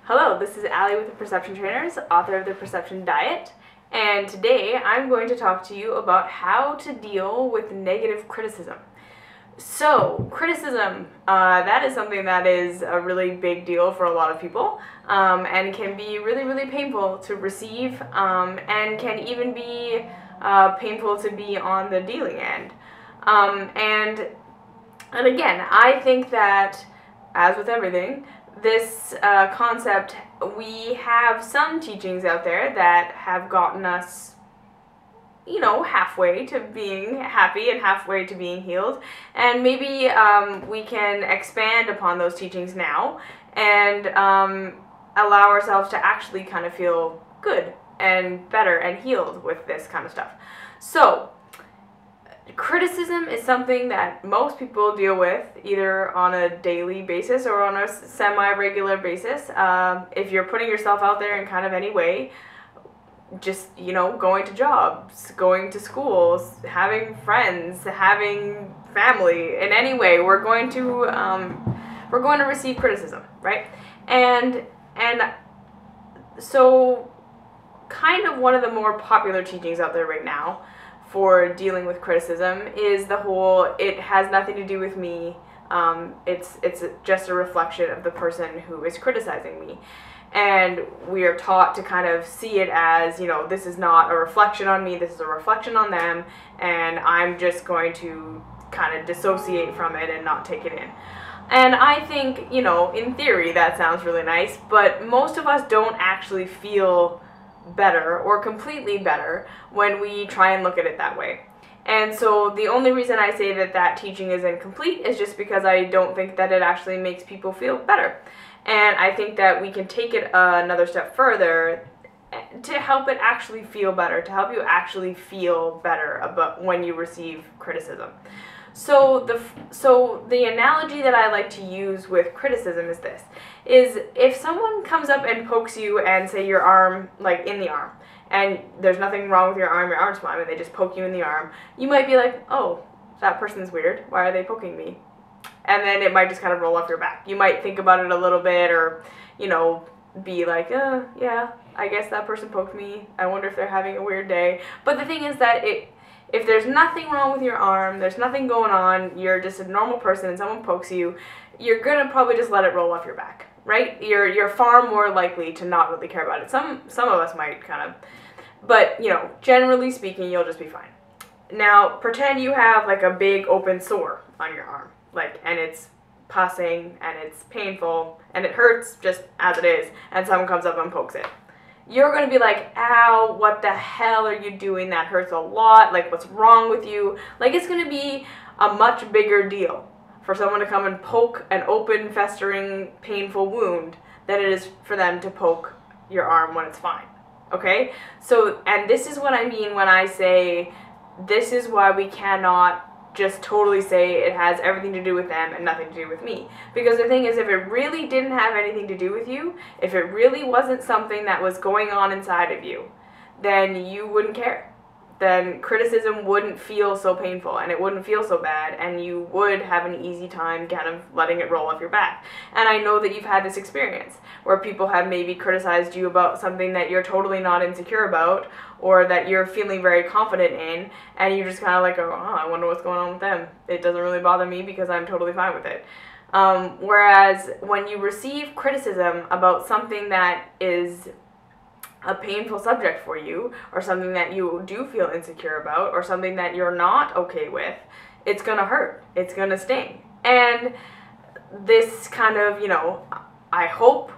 Hello, this is Allie with the Perception Trainers, author of The Perception Diet, and today I'm going to talk to you about how to deal with negative criticism. So, criticism, that is something that is a really big deal for a lot of people, and can be really, really painful to receive, and can even be painful to be on the dealing end. And again, I think that, as with everything, this concept, we have some teachings out there that have gotten us, halfway to being happy and halfway to being healed, and maybe we can expand upon those teachings now and allow ourselves to actually kind of feel good and better and healed with this kind of stuff. So, criticism is something that most people deal with either on a daily basis or on a semi-regular basis. If you're putting yourself out there in kind of any way, just, going to jobs, going to schools, having friends, having family, in any way, we're going to receive criticism, right? And so kind of one of the more popular teachings out there right now for dealing with criticism is the whole, it has nothing to do with me, it's just a reflection of the person who is criticizing me. And we are taught to kind of see it as, this is not a reflection on me, this is a reflection on them, and I'm just going to kind of dissociate from it and not take it in. And I think, in theory that sounds really nice, but most of us don't actually feel better or completely better when we try and look at it that way. And so the only reason I say that that teaching is incomplete is just because I don't think that it actually makes people feel better. And I think that we can take it another step further to help it actually feel better, to help you actually feel better about when you receive criticism. So the analogy that I like to use with criticism is this, is if someone comes up and pokes you and say your arm, like in the arm, and there's nothing wrong with your arm's fine, and they just poke you in the arm, you might be like, oh, that person's weird, why are they poking me? And then it might just kind of roll off your back. You might think about it a little bit, or, be like, yeah, I guess that person poked me, I wonder if they're having a weird day. But the thing is that if there's nothing wrong with your arm, there's nothing going on, you're just a normal person and someone pokes you, you're gonna probably just let it roll off your back, right? You're far more likely to not really care about it. Some of us might kind of, but generally speaking, you'll just be fine. Now, pretend you have like a big open sore on your arm, and it's pussing and it's painful and it hurts just as it is, and someone comes up and pokes it. You're going to be like, ow, what the hell are you doing? That hurts a lot. Like, what's wrong with you? Like, it's going to be a much bigger deal for someone to come and poke an open, festering, painful wound than it is for them to poke your arm when it's fine. Okay? So, and this is what I mean when I say this is why we cannot just totally say it has everything to do with them and nothing to do with me. Because the thing is, if it really didn't have anything to do with you, if it really wasn't something that was going on inside of you, then you wouldn't care. Then criticism wouldn't feel so painful and it wouldn't feel so bad, and you would have an easy time kind of letting it roll off your back. And I know that you've had this experience where people have maybe criticized you about something that you're totally not insecure about, or that you're feeling very confident in, and you're just kind of like, oh, I wonder what's going on with them. It doesn't really bother me because I'm totally fine with it. Whereas when you receive criticism about something that is a painful subject for you, or something that you do feel insecure about, or something that you're not okay with, it's gonna hurt. It's gonna sting. And this kind of, I hope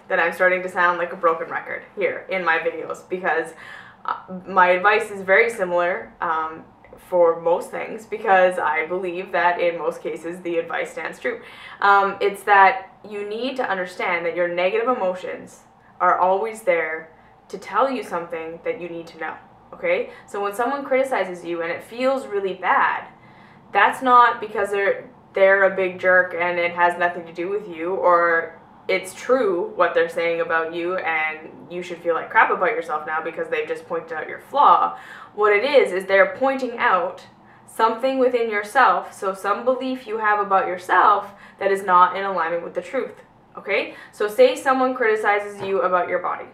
that I'm starting to sound like a broken record here in my videos, because my advice is very similar for most things, because I believe that in most cases the advice stands true. It's that you need to understand that your negative emotions are always there to tell you something that you need to know, okay? So when someone criticizes you and it feels really bad, that's not because they're a big jerk and it has nothing to do with you, or it's true what they're saying about you and you should feel like crap about yourself now because they've just pointed out your flaw. What it is they're pointing out something within yourself, so some belief you have about yourself that is not in alignment with the truth. Okay? So say someone criticizes you about your body,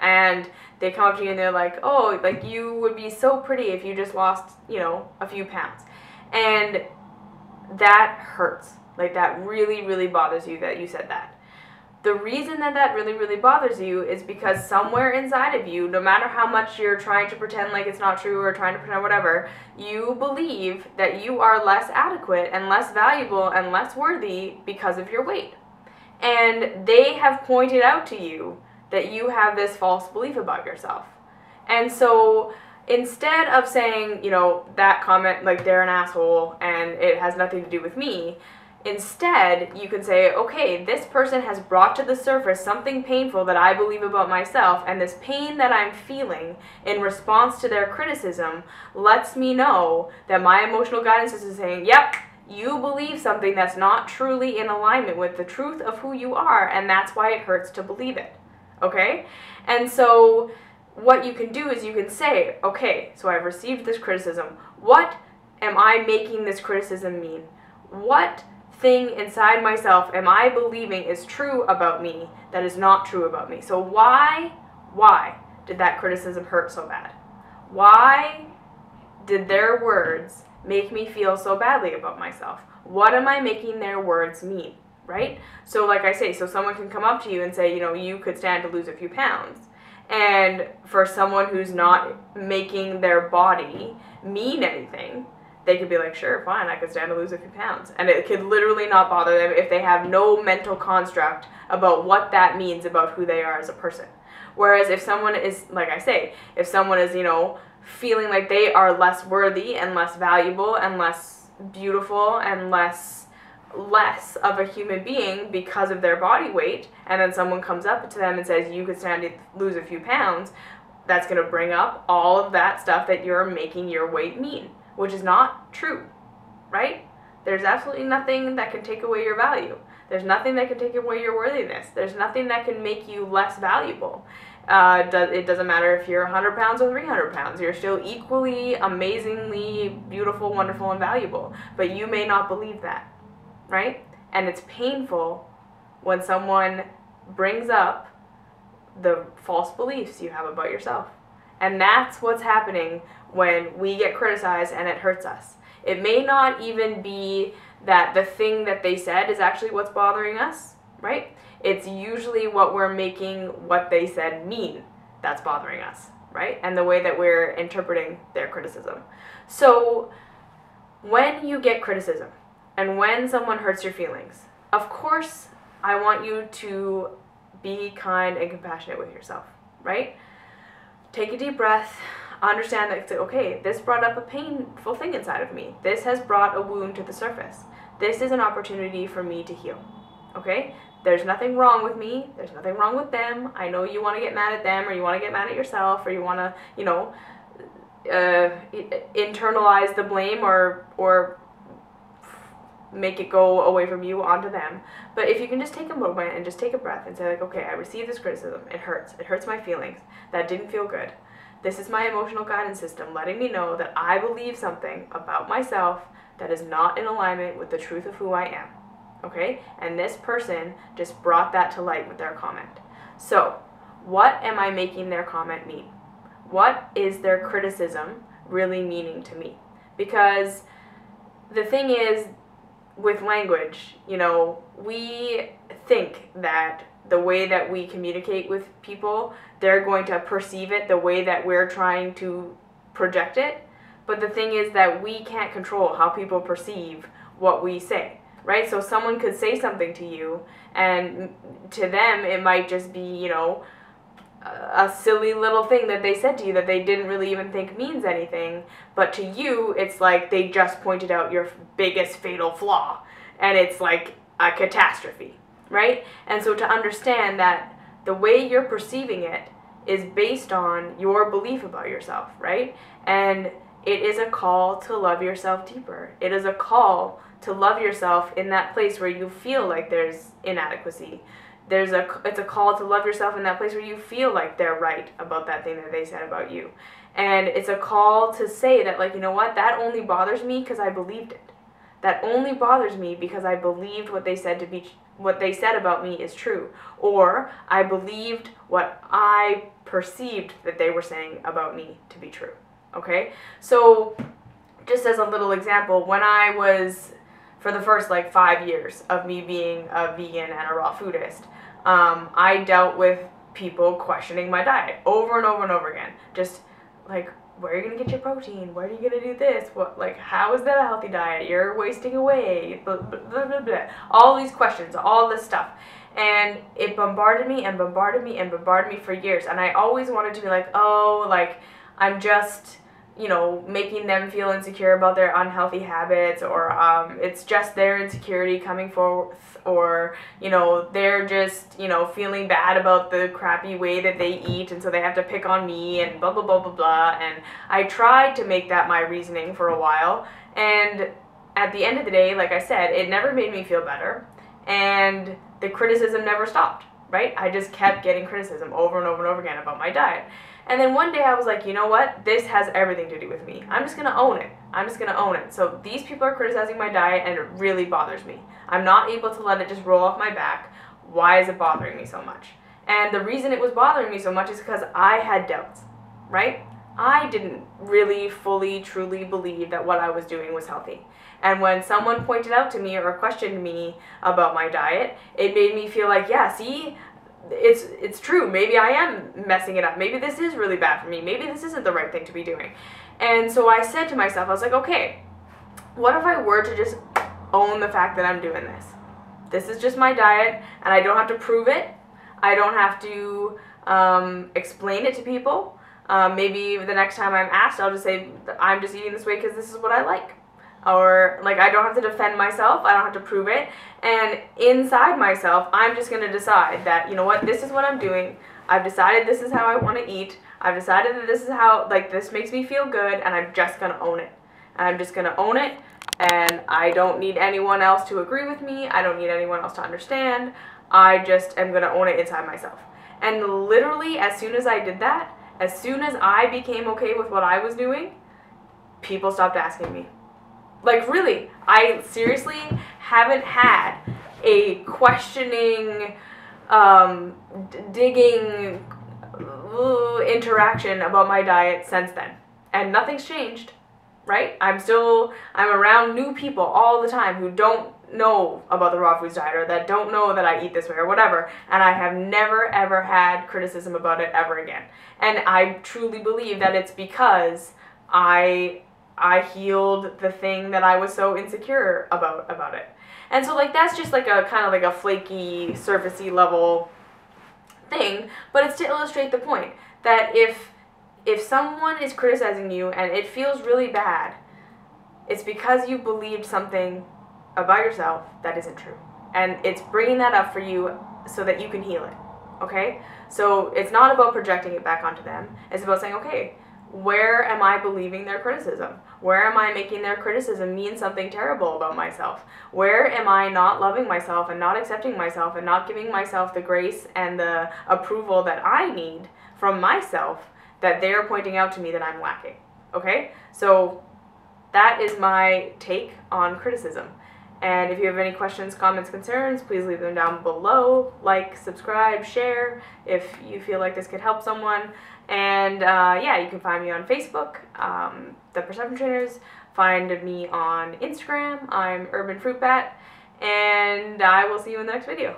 and they come up to you and they're like, oh, like you would be so pretty if you just lost, a few pounds. And that hurts. Like that really, really bothers you that you said that. The reason that that really, really bothers you is because somewhere inside of you, no matter how much you're trying to pretend like it's not true or trying to pretend whatever, you believe that you are less adequate and less valuable and less worthy because of your weight. And they have pointed out to you that you have this false belief about yourself. And so instead of saying, that comment, like they're an asshole and it has nothing to do with me, instead you can say, okay, this person has brought to the surface something painful that I believe about myself, and this pain that I'm feeling in response to their criticism lets me know that my emotional guidance is saying, yep, you believe something that's not truly in alignment with the truth of who you are, and that's why it hurts to believe it. Okay? And so what you can do is you can say, okay, so I've received this criticism. What am I making this criticism mean? What thing inside myself am I believing is true about me that is not true about me? So why did that criticism hurt so bad? Why did their words make me feel so badly about myself? What am I making their words mean, right? So like I say, so someone can come up to you and say, you could stand to lose a few pounds. And for someone who's not making their body mean anything, they could be like, sure, fine, I could stand to lose a few pounds. And it could literally not bother them if they have no mental construct about what that means about who they are as a person. Whereas if someone is, like I say, if someone is, feeling like they are less worthy and less valuable and less beautiful and less of a human being because of their body weight, and then someone comes up to them and says, you could stand to lose a few pounds, that's going to bring up all of that stuff that you're making your weight mean, which is not true, right? There's absolutely nothing that can take away your value. There's nothing that can take away your worthiness. There's nothing that can make you less valuable. It doesn't matter if you're 100 pounds or 300 pounds. You're still equally, amazingly beautiful, wonderful, and valuable. But you may not believe that, right? And it's painful when someone brings up the false beliefs you have about yourself. And that's what's happening when we get criticized and it hurts us. It may not even be that the thing that they said is actually what's bothering us, right? It's usually what we're making what they said mean that's bothering us, right? And the way that we're interpreting their criticism. So when you get criticism and when someone hurts your feelings, of course, I want you to be kind and compassionate with yourself, right? Take a deep breath. Understand that, okay, this brought up a painful thing inside of me. This has brought a wound to the surface. This is an opportunity for me to heal, okay? There's nothing wrong with me. There's nothing wrong with them. I know you want to get mad at them, or you want to get mad at yourself, or you want to, internalize the blame or make it go away from you onto them. But if you can just take a moment and just take a breath and say, like, okay, I received this criticism. It hurts. It hurts my feelings. That didn't feel good. This is my emotional guidance system letting me know that I believe something about myself that is not in alignment with the truth of who I am. Okay? And this person just brought that to light with their comment. So, what am I making their comment mean? What is their criticism really meaning to me? Because the thing is, with language, we think that the way that we communicate with people, they're going to perceive it the way that we're trying to project it. But the thing is that we can't control how people perceive what we say, right? So someone could say something to you, and to them it might just be, a silly little thing that they said to you that they didn't really even think means anything. But to you, it's like they just pointed out your biggest fatal flaw, and it's like a catastrophe, right? And so to understand that the way you're perceiving it is based on your belief about yourself, right? And it is a call to love yourself deeper. It is a call to love yourself in that place where you feel like there's inadequacy. It's a call to love yourself in that place where you feel like they're right about that thing that they said about you. And it's a call to say that, like, you know what, that only bothers me because I believed it. That only bothers me because I believed what they said to be what they said about me is true, or I believed what I perceived that they were saying about me to be true. Okay? So just as a little example, when I was, for the first like 5 years of me being a vegan and a raw foodist, I dealt with people questioning my diet over and over and over again. Just like, where are you going to get your protein? Where are you going to do this? What, like, how is that a healthy diet? You're wasting away. Blah, blah, blah, blah, blah. All these questions, all this stuff. And it bombarded me and bombarded me and bombarded me for years. And I always wanted to be like, oh, like, I'm just, you know, making them feel insecure about their unhealthy habits, or it's just their insecurity coming forth, or, you know, they're just, you know, feeling bad about the crappy way that they eat, and so they have to pick on me, and blah, blah, blah, blah, blah. And I tried to make that my reasoning for a while, and at the end of the day, like I said, it never made me feel better, and the criticism never stopped, right? I just kept getting criticism over and over and over again about my diet. And then one day I was like, you know what? This has everything to do with me. I'm just going to own it. I'm just going to own it. So these people are criticizing my diet, and it really bothers me. I'm not able to let it just roll off my back. Why is it bothering me so much? And the reason it was bothering me so much is because I had doubts, right? I didn't really fully, truly believe that what I was doing was healthy. And when someone pointed out to me or questioned me about my diet, it made me feel like, yeah, see, it's true. Maybe I am messing it up. Maybe this is really bad for me. Maybe this isn't the right thing to be doing. And so I said to myself, I was like, okay, what if I were to just own the fact that I'm doing this? This is just my diet, and I don't have to prove it. I don't have to explain it to people. Maybe the next time I'm asked, I'll just say, I'm just eating this way because this is what I like. Or, like, I don't have to defend myself, I don't have to prove it, and inside myself, I'm just going to decide that, you know what, this is what I'm doing, I've decided this is how I want to eat, I've decided that this is how, like, this makes me feel good, and I'm just going to own it. And I'm just going to own it, and I don't need anyone else to agree with me, I don't need anyone else to understand, I just am going to own it inside myself. And literally, as soon as I did that, as soon as I became okay with what I was doing, people stopped asking me. Like, really, I seriously haven't had a questioning, digging interaction about my diet since then. And nothing's changed, right? I'm around new people all the time who don't know about the raw foods diet, or that don't know that I eat this way or whatever, and I have never ever had criticism about it ever again. And I truly believe that it's because I healed the thing that I was so insecure about it. And so, like, that's just like a kind of like a flaky, surfacey level thing, but it's to illustrate the point that if someone is criticizing you and it feels really bad, it's because you believed something about yourself that isn't true. And it's bringing that up for you so that you can heal it, okay? So it's not about projecting it back onto them. It's about saying, okay, where am I believing their criticism? Where am I making their criticism mean something terrible about myself? Where am I not loving myself and not accepting myself and not giving myself the grace and the approval that I need from myself that they're pointing out to me that I'm lacking? Okay? So that is my take on criticism. And if you have any questions, comments, concerns, please leave them down below. Like, subscribe, share if you feel like this could help someone. And yeah, you can find me on Facebook, The Perception Trainers. Find me on Instagram. I'm Urban Fruit Bat. And I will see you in the next video.